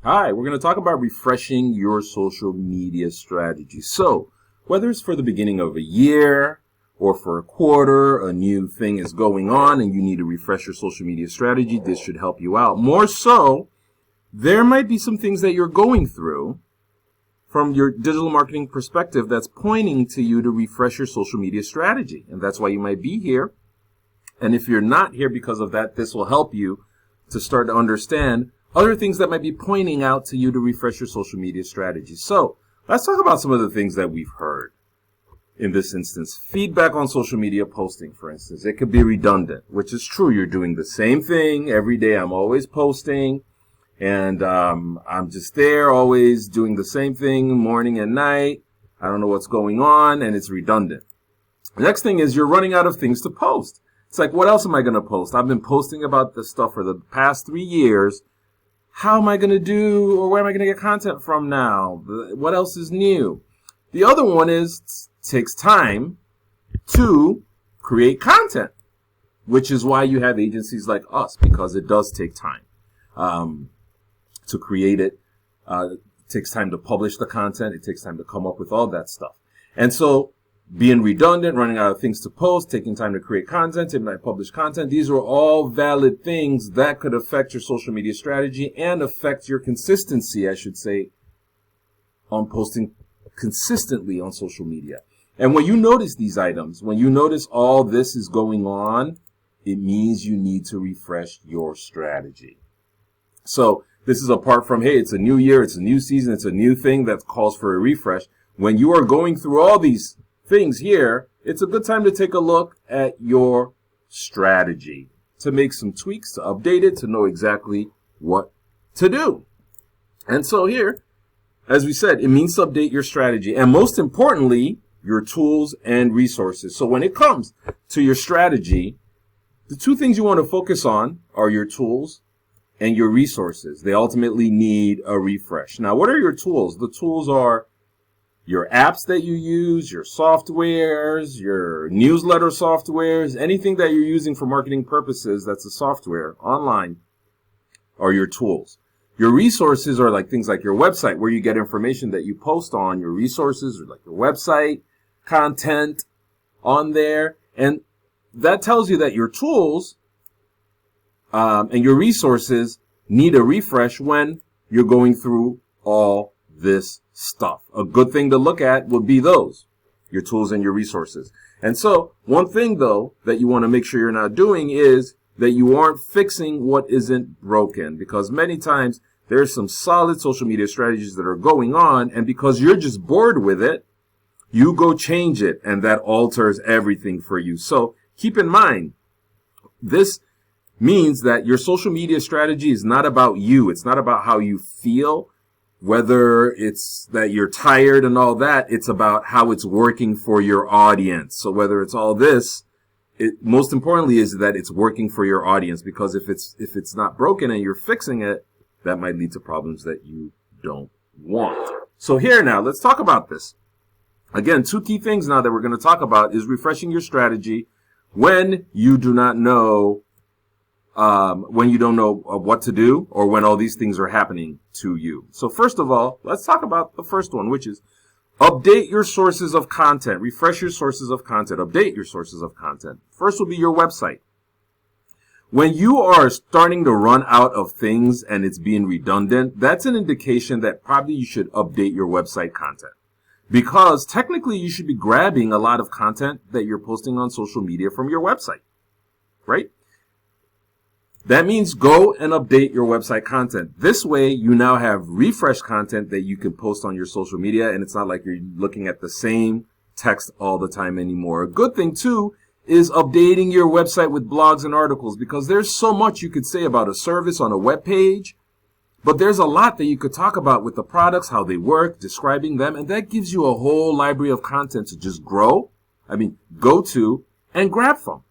Hi, we're going to talk about refreshing your social media strategy. So, whether it's for the beginning of a year or for a quarter, a new thing is going on and you need to refresh your social media strategy, this should help you out. More so, there might be some things that you're going through from your digital marketing perspective that's pointing to you to refresh your social media strategy. And that's why you might be here. And if you're not here because of that, this will help you to start to understand other things that might be pointing out to you to refresh your social media strategy. So let's talk about some of the things that we've heard in this instance. Feedback on social media posting, for instance. It could be redundant, which is true. You're doing the same thing every day. I'm always posting, and I'm just there always doing the same thing morning and night. I don't know what's going on, and it's redundant. The next thing is you're running out of things to post. It's like, what else am I going to post? I've been posting about this stuff for the past 3 years. How am I going to do, or where am I going to get content from now? What else is new? The other one is it takes time to create content, which is why you have agencies like us, because it does take time to create it. It takes time to publish the content. It takes time to come up with all that stuff. And so being redundant, running out of things to post, taking time to create content, and publish content, these are all valid things that could affect your social media strategy and affect your consistency, I should say, on posting consistently on social media. And when you notice these items, when you notice all this is going on, it means you need to refresh your strategy. So this is apart from, hey, it's a new year, it's a new season, it's a new thing that calls for a refresh. When you are going through all these things here, it's a good time to take a look at your strategy, to make some tweaks, to update it, to know exactly what to do. And so here, as we said, it means to update your strategy, and most importantly, your tools and resources. So when it comes to your strategy, the two things you want to focus on are your tools and your resources. They ultimately need a refresh. Now, what are your tools? The tools are your apps that you use, your softwares, your newsletter softwares, anything that you're using for marketing purposes that's a software online are your tools. Your resources are like things like your website, where you get information that you post on. Your resources are like your website, content on there. And that tells you that your tools and your resources need a refresh when you're going through all this stuff. A good thing to look at would be those, your tools and your resources. And so one thing, though, that you want to make sure you're not doing is that you aren't fixing what isn't broken, because many times there's some solid social media strategies that are going on, and because you're just bored with it, you go change it, and that alters everything for you. So keep in mind, this means that your social media strategy is not about you. It's not about how you feel, whether it's that you're tired and all that. It's about how it's working for your audience. So whether it's all this, most importantly is that it's working for your audience, because if it's not broken and you're fixing it, that might lead to problems that you don't want. So here now, let's talk about this. Again, two key things now that we're going to talk about is refreshing your strategy when you do not know, when you don't know what to do, or when all these things are happening to you. So first of all, let's talk about the first one, which is update your sources of content. Refresh your sources of content. Update your sources of content. First will be your website. When you are starting to run out of things and it's being redundant, that's an indication that probably you should update your website content. Because technically you should be grabbing a lot of content that you're posting on social media from your website, right? That means go and update your website content. This way, you now have refreshed content that you can post on your social media, and it's not like you're looking at the same text all the time anymore. A good thing, too, is updating your website with blogs and articles, because there's so much you could say about a service on a web page, but there's a lot that you could talk about with the products, how they work, describing them, and that gives you a whole library of content to just go to and grab from.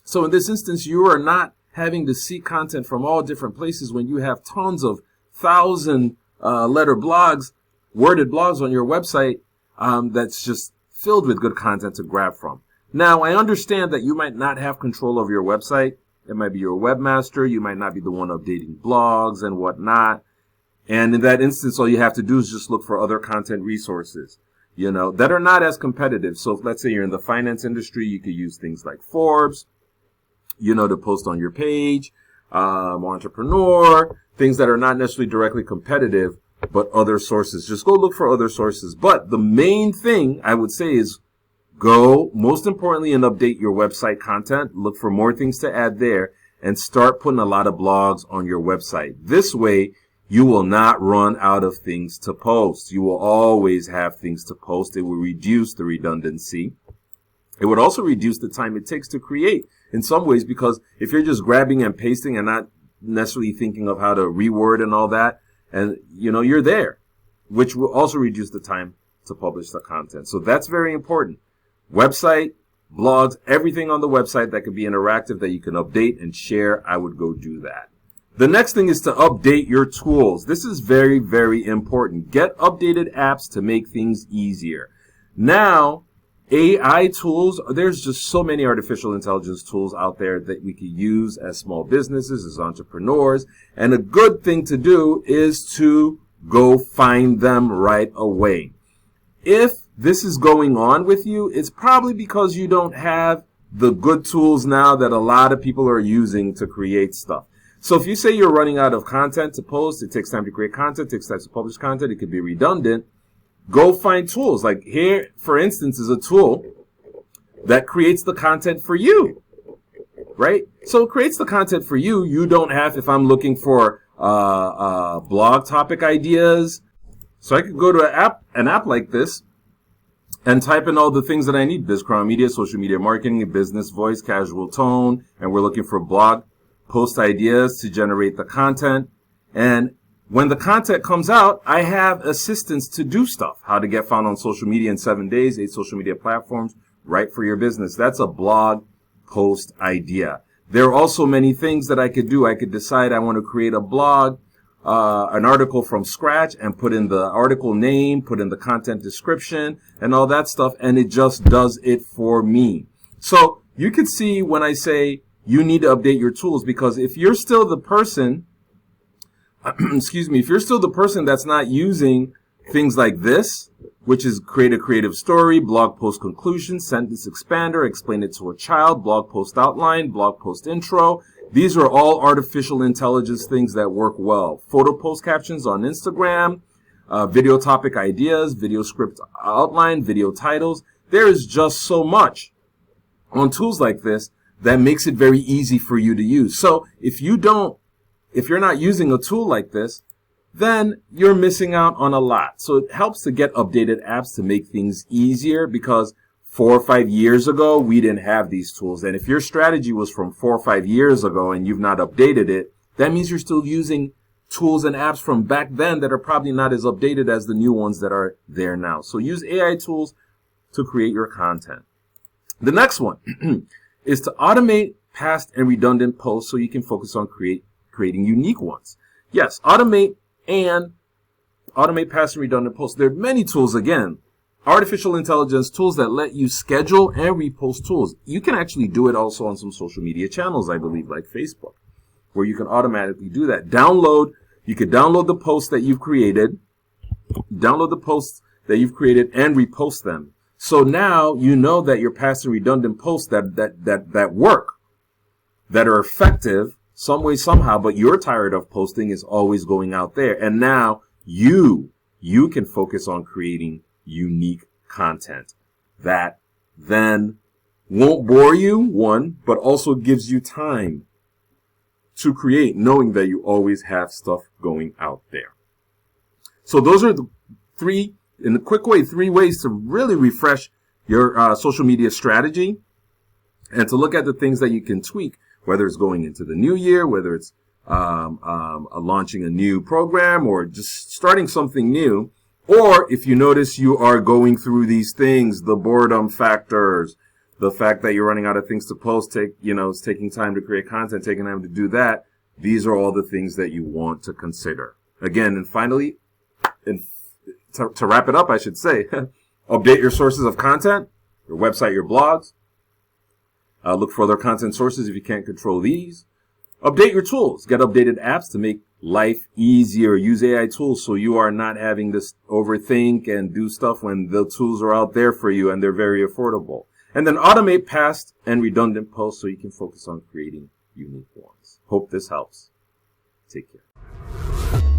So in this instance, you are not having to seek content from all different places when you have tons of 1,000-letter blogs, worded blogs on your website that's just filled with good content to grab from. Now, I understand that you might not have control over your website. It might be your webmaster. You might not be the one updating blogs and whatnot. And in that instance, all you have to do is just look for other content resources, that are not as competitive. So if, let's say you're in the finance industry, you could use things like Forbes, to post on your page, Entrepreneur, things that are not necessarily directly competitive, but other sources. Just go look for other sources. But the main thing I would say is go, most importantly, and update your website content. Look for more things to add there and start putting a lot of blogs on your website. This way, you will not run out of things to post. You will always have things to post. It will reduce the redundancy. It would also reduce the time it takes to create in some ways, because if you're just grabbing and pasting and not necessarily thinking of how to reword and all that, and you're there, which will also reduce the time to publish the content. So that's very important. Website, blogs, everything on the website that can be interactive that you can update and share, I would go do that. The next thing is to update your tools. This is very, very important. Get updated apps to make things easier. Now, AI tools, there's just so many artificial intelligence tools out there that we can use as small businesses, as entrepreneurs. And a good thing to do is to go find them right away. If this is going on with you, it's probably because you don't have the good tools now that a lot of people are using to create stuff. So if you say you're running out of content to post, it takes time to create content, it takes time to publish content, it could be redundant, go find tools. Like here, for instance, is a tool that creates the content for you, right? So it creates the content for you. You don't have, if I'm looking for blog topic ideas, so I could go to an app like this and type in all the things that I need: BizCrown Media, social media marketing, business voice, casual tone, and we're looking for blog post ideas to generate the content. And when the content comes out, I have assistance to do stuff. How to get found on social media in 7 days, 8 social media platforms, right for your business. That's a blog post idea. There are also many things that I could do. I could decide I want to create a blog, an article from scratch, and put in the article name, put in the content description and all that stuff, and it just does it for me. So you can see when I say you need to update your tools, because if you're still the person, if you're still the person that's not using things like this, which is create a creative story, blog post conclusion, sentence expander, explain it to a child, blog post outline, blog post intro. These are all artificial intelligence things that work well. Photo post captions on Instagram, video topic ideas, video script outline, video titles. There is just so much on tools like this that makes it very easy for you to use. So if you're not using a tool like this, then you're missing out on a lot. So it helps to get updated apps to make things easier, because 4 or 5 years ago, we didn't have these tools. And if your strategy was from 4 or 5 years ago and you've not updated it, that means you're still using tools and apps from back then that are probably not as updated as the new ones that are there now. So use AI tools to create your content. The next one is to automate past and redundant posts so you can focus on creating unique ones. Yes, automate past and redundant posts. There are many tools, again, artificial intelligence tools that let you schedule and repost tools. You can actually do it also on some social media channels, I believe, like Facebook, where you can automatically do that. You could download the posts that you've created, and repost them. So now you know that your past and redundant posts that work, that are effective some way, somehow, but you're tired of posting, is always going out there. And now you can focus on creating unique content that then won't bore you, one, but also gives you time to create, knowing that you always have stuff going out there. So those are the three ways to really refresh your social media strategy, and to look at the things that you can tweak, whether it's going into the new year, whether it's launching a new program, or just starting something new. Or if you notice you are going through these things, the boredom factors, the fact that you're running out of things to post, it's taking time to create content, taking time to do that. These are all the things that you want to consider. Again, and finally, to wrap it up, I should say, update your sources of content, your website, your blogs. Look for other content sources if you can't control these. Update your tools. Get updated apps to make life easier. Use AI tools so you are not having to overthink and do stuff when the tools are out there for you and they're very affordable. And then automate past and redundant posts so you can focus on creating unique ones. Hope this helps. Take care.